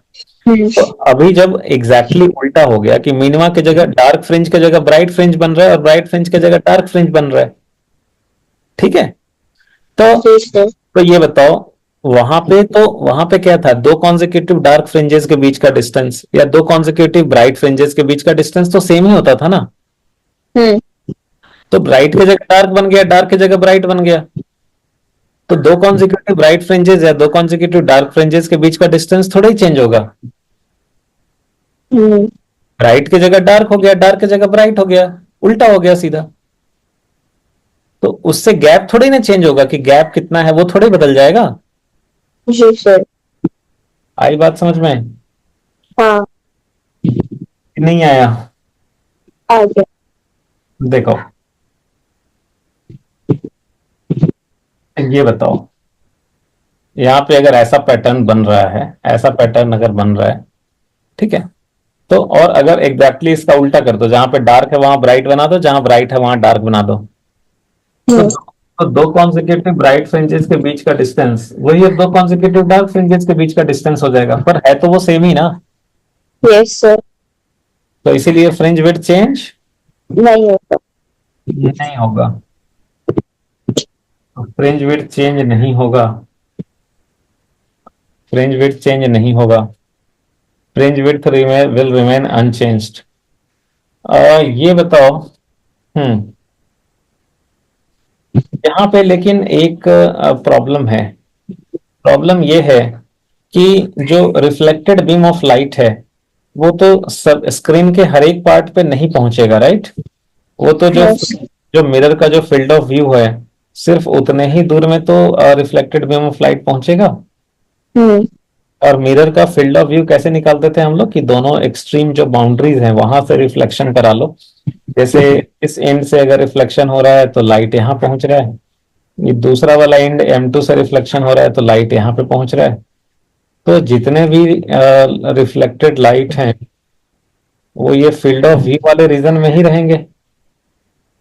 तो अभी जब एग्जैक्टली उल्टा हो गया कि मिनिमा की जगह डार्क फ्रिंज की जगह ब्राइट फ्रिंज बन रहा है और ब्राइट फ्रिंज की जगह डार्क फ्रिंज बन रहा है। ठीक है। तो जी सर। तो ये बताओ, वहां पे क्या था? दो कॉन्जिक्यूटिव डार्क फ्रिंजेस के बीच का डिस्टेंस या दो कॉन्जिक्यूटिव ब्राइट फ्रिंजेस के बीच का डिस्टेंस तो सेम ही होता था ना। हम्म। तो ब्राइट की जगह डार्क बन गया, डार्क की जगह ब्राइट बन गया। तो दो कॉन्जिक्यूटिव ब्राइट फ्रिंजेस या दो कॉन्जिक्यूटिव डार्क फ्रिंजेस के बीच का डिस्टेंस थोड़ा ही चेंज होगा। हम्म। ब्राइट की जगह डार्क हो गया, डार्क की जगह ब्राइट हो गया, उल्टा हो गया सीधा। तो उससे गैप थोड़ी ना चेंज होगा कि गैप कितना है वो थोड़ी बदल जाएगा। जी सर। आई बात समझ में? हाँ, नहीं आया? आ गया। देखो, ये बताओ, यहाँ पे अगर ऐसा पैटर्न बन रहा है, ऐसा पैटर्न अगर बन रहा है, ठीक है, तो और अगर एग्जैक्टली इसका उल्टा कर दो, जहां पे डार्क है वहां ब्राइट बना दो, जहां ब्राइट है वहां डार्क बना दो, तो हम्म। दो कॉन्सेक्यूटिव ब्राइट फ्रिंजेस के बीच का डिस्टेंस वही अब दो कॉन्सेक्यूटिव डार्क फ्रिंजेस के बीच का डिस्टेंस हो जाएगा, पर है तो वो सेम ही ना। Yes sir. तो इसीलिए फ्रिंज विड्थ चेंज नहीं होगा। नहीं होगा। फ्रिंज विड्थ चेंज नहीं होगा। फ्रिंज विड्थ चेंज नहीं होगा। Fringe width will remain unchanged. ये बताओ, हम्म, यहाँ पे लेकिन एक प्रॉब्लम है। प्रॉब्लम ये है कि जो रिफ्लेक्टेड बीम ऑफ लाइट है वो तो सब स्क्रीन के हर एक पार्ट पे नहीं पहुंचेगा, राइट? वो तो जो यस। जो मिरर का जो फील्ड ऑफ व्यू है, सिर्फ उतने ही दूर में तो रिफ्लेक्टेड बीम ऑफ लाइट पहुंचेगा। हम्म। और मिरर का फील्ड ऑफ व्यू कैसे निकालते थे हम लोग कि दोनों एक्सट्रीम जो बाउंड्रीज हैं वहां से रिफ्लेक्शन करा लो। जैसे इस एंड से अगर रिफ्लेक्शन हो रहा है तो लाइट यहाँ पहुंच रहा है, ये दूसरा वाला एंड M2 से रिफ्लेक्शन हो रहा है तो लाइट यहाँ पे पहुंच रहा है। तो जितने भी रिफ्लेक्टेड लाइट हैं वो ये फील्ड ऑफ व्यू वाले रीजन में ही रहेंगे।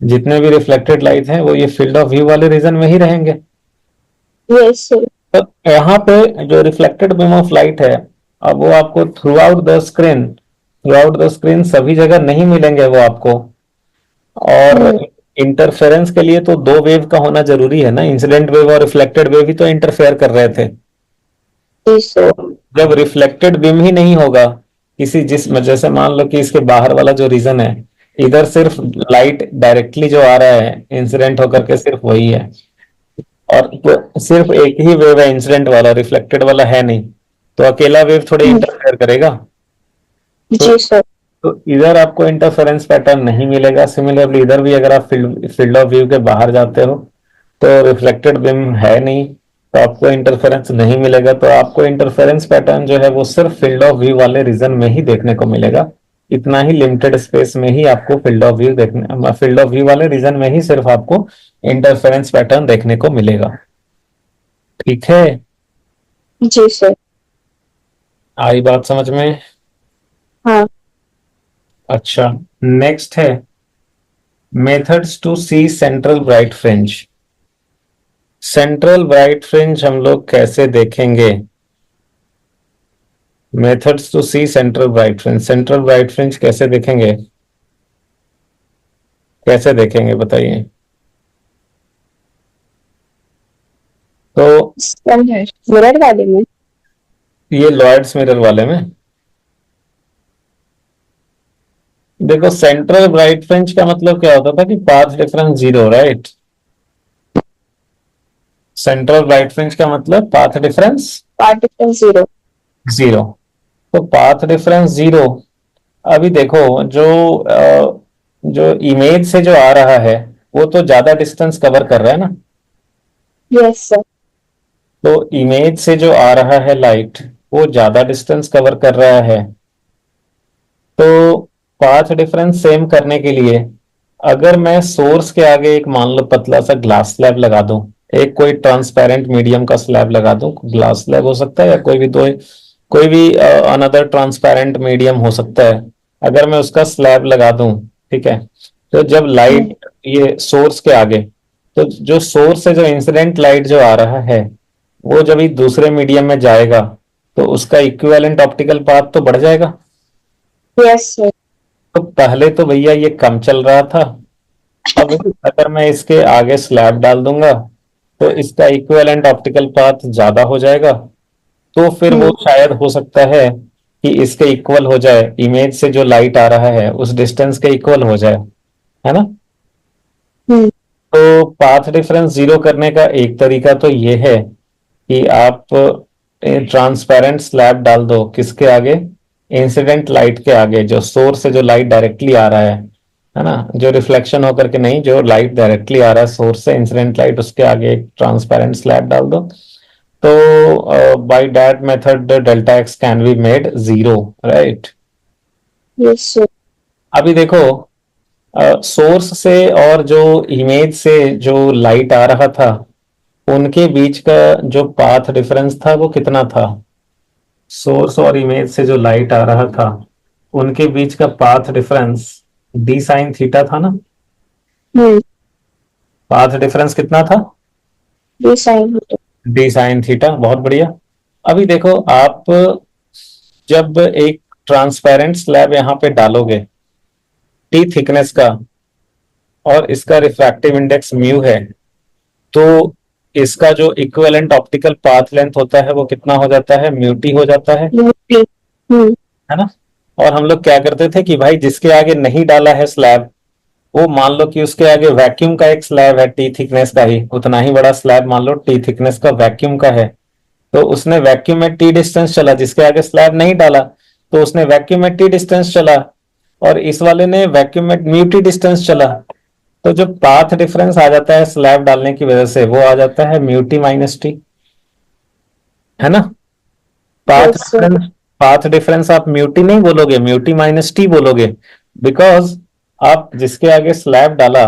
जितने भी रिफ्लेक्टेड लाइट हैं वो ये फील्ड ऑफ व्यू वाले रीजन में ही रहेंगे। Yes sir. तो यहाँ पे जो रिफ्लेक्टेड बीम ऑफ लाइट है, अब वो आपको थ्रू आउट द स्क्रीन सभी जगह नहीं मिलेंगे वो आपको। और हम्म। इंटरफेरेंस के लिए तो दो वेव का होना जरूरी है ना, इंसिडेंट वेव और रिफ्लेक्टेड वेव ही तो इंटरफेयर कर रहे थे। जी सर। तो जब रिफ्लेक्टेड बीम ही नहीं होगा किसी, जिसमें जैसे मान लो कि इसके बाहर वाला जो रीजन है, इधर सिर्फ लाइट डायरेक्टली जो आ रहा है इंसिडेंट होकर के सिर्फ वही है, और तो सिर्फ एक ही वेव है इंसिडेंट वाला, रिफ्लेक्टेड वाला है नहीं, तो अकेला वेव थोड़े हम्म। इंटरफेयर करेगा। तो जी सर। तो इधर आपको इंटरफेरेंस पैटर्न नहीं मिलेगा। सिमिलरली इधर भी अगर आप फील्ड ऑफ व्यू के बाहर जाते हो तो रिफ्लेक्टेड बीम है नहीं, तो आपको इंटरफेरेंस नहीं मिलेगा। तो आपको इंटरफेरेंस पैटर्न जो है वो सिर्फ फील्ड ऑफ व्यू वाले रीजन में ही देखने को मिलेगा। इतना ही लिमिटेड स्पेस में ही आपको फील्ड ऑफ व्यू वाले रीजन में ही सिर्फ आपको इंटरफेरेंस पैटर्न देखने को मिलेगा। ठीक है? जी सर। आई बात समझ में? हाँ। अच्छा, नेक्स्ट है methods to see central bright fringe. Central bright fringe हम लोग कैसे देखेंगे? Methods to see central bright fringe, central bright fringe कैसे देखेंगे? कैसे देखेंगे बताइए। तो मिरर वाले में। ये लॉयड्स मिरर वाले में देखो, सेंट्रल राइट फ्रिंज का मतलब क्या होता था कि path difference zero, right. Central right fringe का मतलब path difference path difference zero. Zero. तो पाथ डिफरेंस जीरो। अभी देखो, जो जो इमेज से जो आ रहा है वो तो ज्यादा डिस्टेंस कवर कर रहा है ना। Yes sir. तो इमेज से जो आ रहा है लाइट वो ज्यादा डिस्टेंस कवर कर रहा है। तो पाथ डिफरेंस सेम करने के लिए अगर मैं सोर्स के आगे एक मान लो पतला सा ग्लास स्लैब लगा दूं, एक कोई ट्रांसपेरेंट मीडियम का स्लैब लगा दूं, ग्लास स्लैब हो सकता है या कोई भी अनदर ट्रांसपेरेंट मीडियम हो सकता है। अगर मैं उसका स्लैब लगा दूं, ठीक है, तो जब लाइट ये सोर्स के आगे, तो जो सोर्स से जो इंसिडेंट लाइट जो आ रहा है वो जब ये दूसरे मीडियम में जाएगा तो उसका इक्विवेलेंट ऑप्टिकल पाथ तो बढ़ जाएगा। Yes sir. तो पहले तो भैया ये कम चल रहा था, अब अगर मैं इसके आगे स्लैब डाल दूंगा तो इसका इक्विवेलेंट ऑप्टिकल पाथ ज्यादा हो जाएगा। तो फिर वो शायद हो सकता है कि इसके इक्वल हो जाए, इमेज से जो लाइट आ रहा है उस डिस्टेंस के इक्वल हो जाए, है ना। हम्म। तो पाथ डिफरेंस जीरो करने का एक तरीका तो ये है कि आप ट्रांसपेरेंट स्लैब डाल दो किसके आगे, इंसिडेंट लाइट के आगे, जो सोर्स से जो लाइट डायरेक्टली आ रहा है ना, जो रिफ्लेक्शन होकर के नहीं, जो लाइट डायरेक्टली आ रहा है सोर्स से, इंसिडेंट लाइट, उसके आगे एक ट्रांसपेरेंट स्लैब डाल दो। तो by that method delta x can be made zero, right. Yes sir. अभी देखो, सोर्स से और जो इमेज से जो लाइट आ रहा था उनके बीच का जो पाथ डिफरेंस था वो कितना था। सोर्स और इमेज से जो लाइट आ रहा था उनके बीच का path difference D sine theta था ना। हम्म। पाथ डिफरेंस कितना था, ये साइन होता डी साइन थीटा, बहुत बढ़िया। अभी देखो आप जब एक ट्रांसपेरेंट स्लैब यहां पे डालोगे टी थिकनेस का और इसका रिफ्रैक्टिव इंडेक्स म्यू है, तो इसका जो इक्विवेलेंट ऑप्टिकल पाथ लेंथ होता है वो कितना हो जाता है, म्यू टी हो जाता है। हम्म। है ना। और हम लोग क्या करते थे कि भाई जिसके आगे नहीं डाला है स्लैब, वो मान लो कि उसके आगे वैक्यूम का एक स्लैब है टी थिकनेस का ही, उतना ही बड़ा स्लैब मान लो टी थिकनेस का वैक्यूम का है, तो उसने वैक्यूम में टी डिस्टेंस चला, जिसके आगे स्लैब नहीं डाला तो उसने वैक्यूम में टी डिस्टेंस चला, और इस वाले ने वैक्यूम में म्यू टी डिस्टेंस चला। तो जो पाथ डिफरेंस आ जाता है स्लैब डालने की वजह से वो आ जाता है म्यू टी माइनस टी, है ना। Path yes sir. Difference, path difference आप म्यूटी नहीं बोलोगे, म्यूटी माइनस टी बोलोगे, बिकॉज आप जिसके आगे स्लैब डाला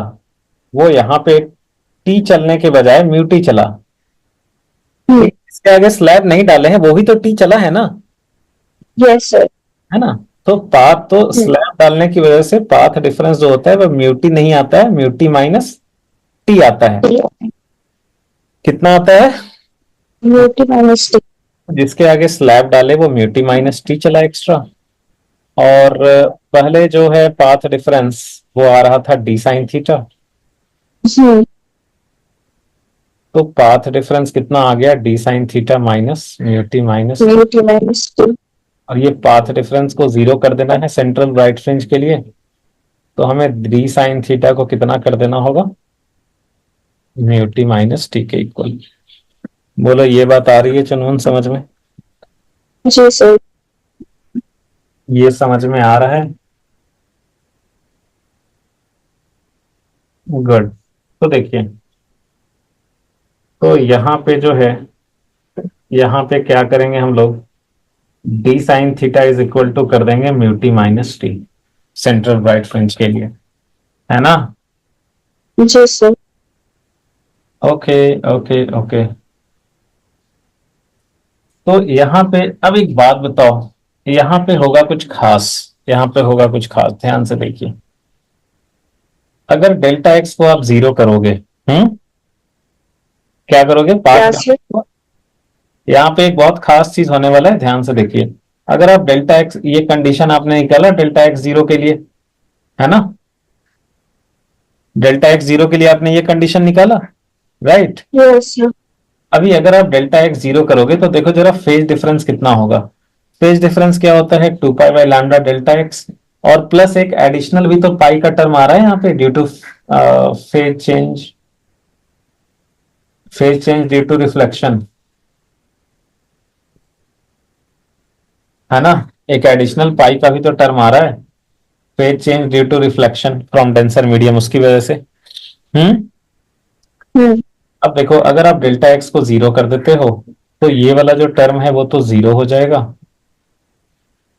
वो यहाँ पे टी चलने के बजाय म्यूटी चला। ठीक, इसके आगे स्लैब नहीं डाले हैं वो भी तो टी चला है ना, यस सर। है ना। तो पाथ तो स्लैब डालने की वजह से पाथ डिफरेंस जो होता है वो म्यूटी नहीं आता है, म्यूटी माइनस टी आता है। कितना आता है, म्यूटी माइनस टी। जिसके आगे स्लैब डाले वो म्यूटी माइनस टी चला एक्स्ट्रा। और पहले जो है पाथ डिफरेंस वो आ रहा था डी साइन थीटा, हम्म। तो पाथ डिफरेंस कितना आ गया, d sine theta minus mu t minus t. Mu t minus t. और ये पाथ डिफरेंस को जीरो कर देना है सेंट्रल राइट फ्रिंज के लिए, तो हमें डी साइन थीटा को कितना कर देना होगा, म्यूटी माइनस टी के इक्वल। बोलो ये बात आ रही है चुनमुन समझ में, जी सर। ये समझ में आ रहा है, गुड। तो देखिए, तो यहाँ पे जो है, यहाँ पे क्या करेंगे हम लोग, d sine theta is equal to कर देंगे mu t minus t central right fringe के लिए, है ना। जी सर। Okay okay okay. तो यहाँ पे अब एक बात बताओ, यहाँ पे होगा कुछ खास, यहाँ पे होगा कुछ खास, ध्यान से देखिए। अगर डेल्टा एक्स को आप जीरो करोगे, क्या करोगे, क्या पाथ, सर? यहाँ पे एक बहुत खास चीज होने वाला है, ध्यान से देखिए। अगर आप डेल्टा एक्स, ये कंडीशन आपने निकाला डेल्टा एक्स जीरो के लिए, है ना, डेल्टा एक्स जीरो के लिए आपने ये कंडीशन निकाला, राइट। Yes sir. अभी अगर आप डेल्टा एक्स जीरो करोगे तो देखो जरा फेज डिफरेंस कितना होगा। फेज डिफरेंस क्या होता है, 2 pi by lambda delta x, और प्लस एक एडिशनल भी तो पाई का टर्म आ रहा है यहाँ पे, due to phase change, phase change due to reflection, है ना। एक एडिशनल पाई का भी तो टर्म आ रहा है, phase change due to reflection from denser medium, उसकी वजह से। हम्म। हम्म। अब देखो अगर आप डेल्टा एक्स को जीरो कर देते हो तो ये वाला जो टर्म है वो तो जीरो हो जाएगा,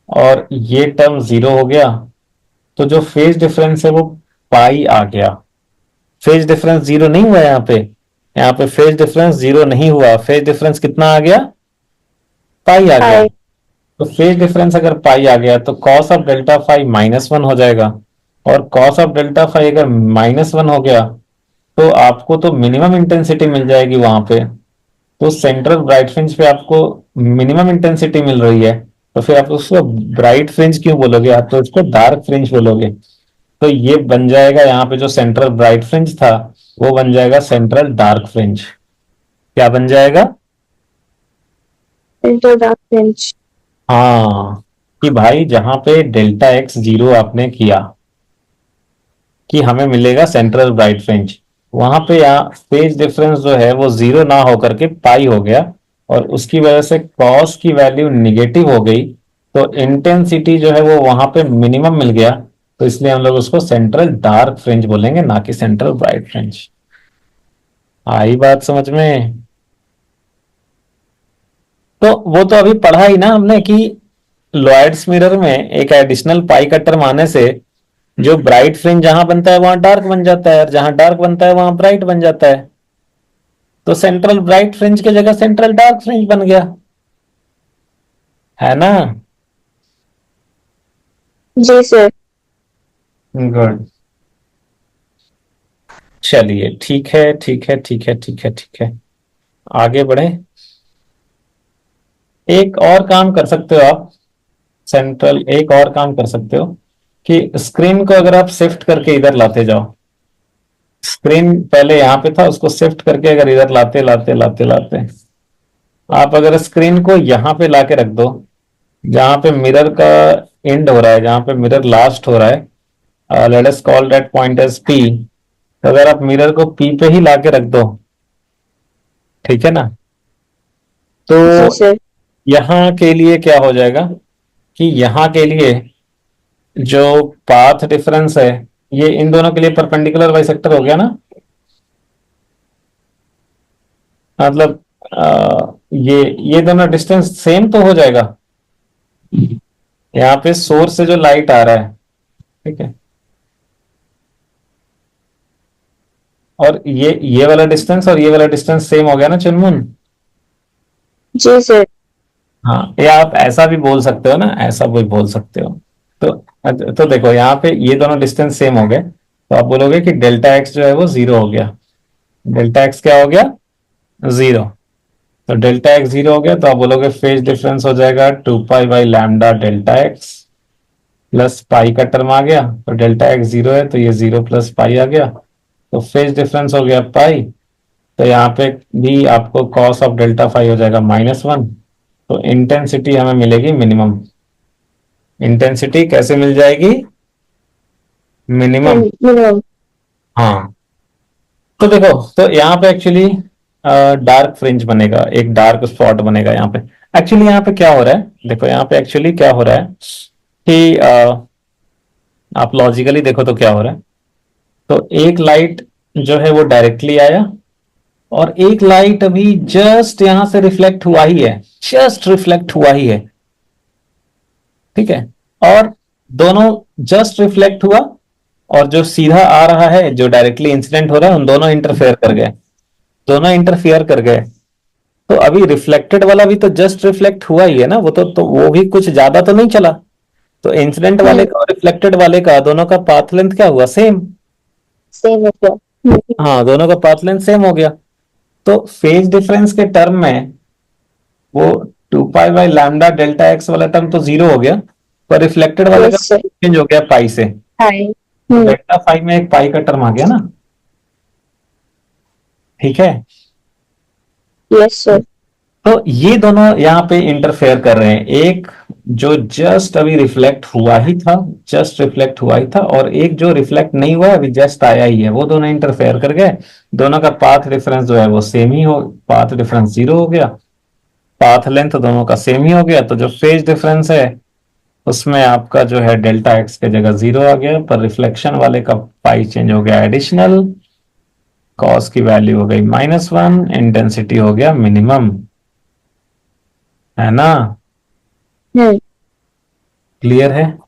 और ये टर्म जीरो हो गया, तो जो फेज डिफरेंस है वो पाई आ गया। फेज डिफरेंस जीरो नहीं हुआ यहाँ पे फेज डिफरेंस जीरो नहीं हुआ, फेज डिफरेंस कितना आ गया, पाई आ गया। पाई। तो फेज डिफरेंस अगर पाई आ गया तो कॉस ऑफ डेल्टा फाई -1 हो जाएगा, और कॉस ऑफ डेल्टा फाई अगर -1 हो गया तो आपको तो मिनिमम इंटेंसिटी मिल जाएगी वहां पे। तो सेंट्रल ब्राइट फ्रिंज पे आपको मिनिमम इंटेंसिटी मिल रही है, तो फिर आप उसको ब्राइट फ्रिंज क्यों बोलोगे, आप तो उसको डार्क फ्रिंज बोलोगे। तो ये बन जाएगा यहाँ पे जो सेंट्रल ब्राइट फ्रिंज था वो बन जाएगा सेंट्रल डार्क फ्रिंज। क्या बन जाएगा? Inter dark fringe. हाँ, कि भाई जहां पे डेल्टा एक्स जीरो आपने किया कि हमें मिलेगा सेंट्रल ब्राइट फ्रिंज, वहां पे यहाँ फेज डिफरेंस जो है वो जीरो ना होकर के पाई हो गया, और उसकी वजह से कॉस की वैल्यू निगेटिव हो गई, तो इंटेंसिटी जो है वो वहां पे मिनिमम मिल गया। तो इसलिए हम लोग उसको सेंट्रल डार्क फ्रिंज बोलेंगे, ना कि सेंट्रल ब्राइट फ्रिंज। आई बात समझ में? तो वो तो अभी पढ़ा ही ना हमने कि लॉयड्स मिरर में एक एडिशनल पाई का टर्म आने से जो ब्राइट फ्रिंज जहां बनता है वहां डार्क बन जाता है, और जहां डार्क बनता है वहां ब्राइट बन जाता है। तो सेंट्रल ब्राइट फ्रिंज की जगह सेंट्रल डार्क फ्रिंज बन गया, है ना। जी सर। गुड। चलिए ठीक है, ठीक है, ठीक है, ठीक है, ठीक है, आगे बढ़े। एक और काम कर सकते हो आप, सेंट्रल एक और काम कर सकते हो कि स्क्रीन को अगर आप शिफ्ट करके इधर लाते जाओ, स्क्रीन पहले यहाँ पे था उसको शिफ्ट करके अगर इधर लाते लाते लाते लाते, आप अगर स्क्रीन को यहाँ पे लाके रख दो जहां पे मिरर का एंड हो रहा है, जहां पे मिरर लास्ट हो रहा है, let us call that point as P. तो अगर आप मिरर को पी पे ही लाके रख दो, ठीक है ना, तो जी सर। यहाँ के लिए क्या हो जाएगा कि यहाँ के लिए जो पाथ डिफरेंस है ये इन दोनों के लिए परपेंडिकुलर बाइसेक्टर हो गया ना। मतलब ये दोनों डिस्टेंस सेम तो हो जाएगा। यहाँ पे सोर्स से जो लाइट आ रहा है, ठीक है, और ये वाला डिस्टेंस और ये वाला डिस्टेंस सेम हो गया ना चुनमुन। जी सर। हाँ, या आप ऐसा भी बोल सकते हो ना, ऐसा भी बोल सकते हो। तो देखो यहाँ पे ये दोनों डिस्टेंस सेम हो गए, तो आप बोलोगे कि डेल्टा एक्स जो है वो जीरो हो गया। डेल्टा एक्स क्या हो गया? जीरो। तो डेल्टा एक्स जीरो हो गया तो आप बोलोगे फेज डिफरेंस हो जाएगा 2 pi by lambda delta x, plus pi का टर्म आ गया, तो डेल्टा एक्स जीरो है तो ये जीरो प्लस पाई आ गया, तो फेज डिफरेंस हो गया पाई। तो यहाँ पे भी आपको कॉस ऑफ डेल्टा फाई हो जाएगा -1। तो इंटेंसिटी हमें मिलेगी मिनिमम। इंटेंसिटी कैसे मिल जाएगी? मिनिमम। मिनिमम। हाँ। तो देखो, तो यहाँ पे एक्चुअली डार्क फ्रिंज बनेगा, एक डार्क स्पॉट बनेगा यहाँ पे। एक्चुअली यहाँ पे क्या हो रहा है, देखो यहाँ पे एक्चुअली क्या हो रहा है कि आप लॉजिकली देखो तो क्या हो रहा है। तो एक लाइट जो है वो डायरेक्टली आया, और एक लाइट अभी जस्ट यहां से रिफ्लेक्ट हुआ ही है, जस्ट रिफ्लेक्ट हुआ ही है, ठीक है। और दोनों जस्ट रिफ्लेक्ट हुआ, और जो सीधा आ रहा है जो डायरेक्टली इंसिडेंट हो रहा है, उन दोनों इंटरफेयर कर गए, दोनों इंटरफियर कर गए। तो अभी रिफ्लेक्टेड वाला भी तो जस्ट रिफ्लेक्ट हुआ ही है ना, वो तो वो भी कुछ ज्यादा तो नहीं चला। तो इंसिडेंट वाले का और रिफ्लेक्टेड वाले का दोनों का पाथ लेंथ क्या हुआ? सेम। सेम हो गया। हाँ, दोनों का पाथ लेंथ सेम हो गया। तो फेज डिफरेंस के टर्म में वो 2 pi by lambda delta x वाला टर्म तो जीरो हो गया, पर रिफ्लेक्टेड वाले का यस सर। चेंज हो गया पाई से। हाय। तो डेल्टा फाई में एक पाई का टर्म आ गया ना, ठीक है। Yes sir. तो ये दोनों यहाँ पे इंटरफेयर कर रहे हैं, एक जो जस्ट अभी रिफ्लेक्ट हुआ ही था, जस्ट रिफ्लेक्ट हुआ ही था, और एक जो रिफ्लेक्ट नहीं हुआ अभी जस्ट आया ही है, वो दोनों इंटरफेयर कर गए। दोनों का पाथ डिफरेंस जो है वो सेम ही हो, पाथ डिफरेंस 0 हो गया, पाथ लेंथ दोनों का सेम ही हो गया, तो जो फेज डिफरेंस है उसमें आपका जो है डेल्टा एक्स के जगह 0 आ गया, पर रिफ्लेक्शन वाले का पाई चेंज हो गया एडिशनल, कॉस की वैल्यू हो गई -1, इंटेंसिटी हो गया मिनिमम, है ना? हम्म। क्लियर है?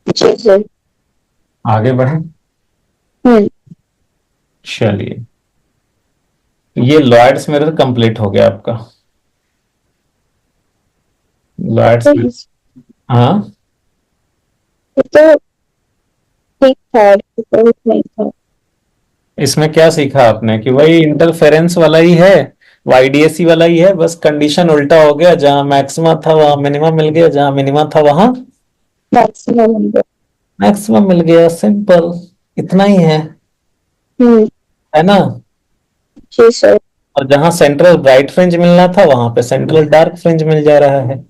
जी सर। आगे बढ़े। हम्म। चलिए, ये लॉयड्स मिरर कंप्लीट हो गया आपका। लॉयड्स तो मिरर, इस- हाँ, ये तो ठीक था, डिफिकल्ट नहीं था। इसमें क्या सीखा आपने कि वही इंटरफेरेंस वाला ही है, वाईडीएसी वाला ही है, बस कंडीशन उल्टा हो गया, जहां मैक्सिमा था वहां मिनिमम मिल गया, जहां मिनिमा था वहां मैक्सिमम नंबर। मैक्सिमम मिल गया, सिंपल, इतना ही हम्म। है ना? जी सर। और जहां सेंट्रल ब्राइट फ्रिंज मिलना था वहां पे सेंट्रल डार्क फ्रिंज मिल जा रहा है।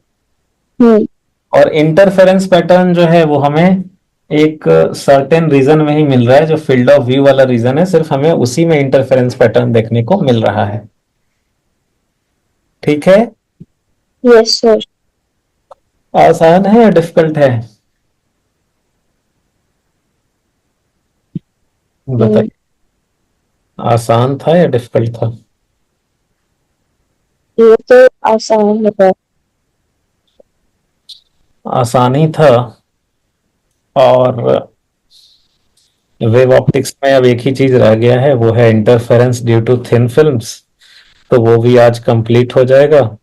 हम्म। और इंटरफेरेंस पैटर्न जो है वो हमें एक सर्टेन रीजन में ही मिल रहा है, जो फील्ड ऑफ व्यू वाला रीजन है, सिर्फ हमें उसी में इंटरफेरेंस पैटर्न देखने को मिल रहा है। ठीक है? Yes sir. आसान है या डिफिकल्ट है? बताइए, आसान था या डिफिकल्ट था? ये तो आसान है। आसान ही था। और वेव ऑप्टिक्स में अब एक ही चीज रह गया है, वो है interference due to thin films, तो वो भी आज कंप्लीट हो जाएगा।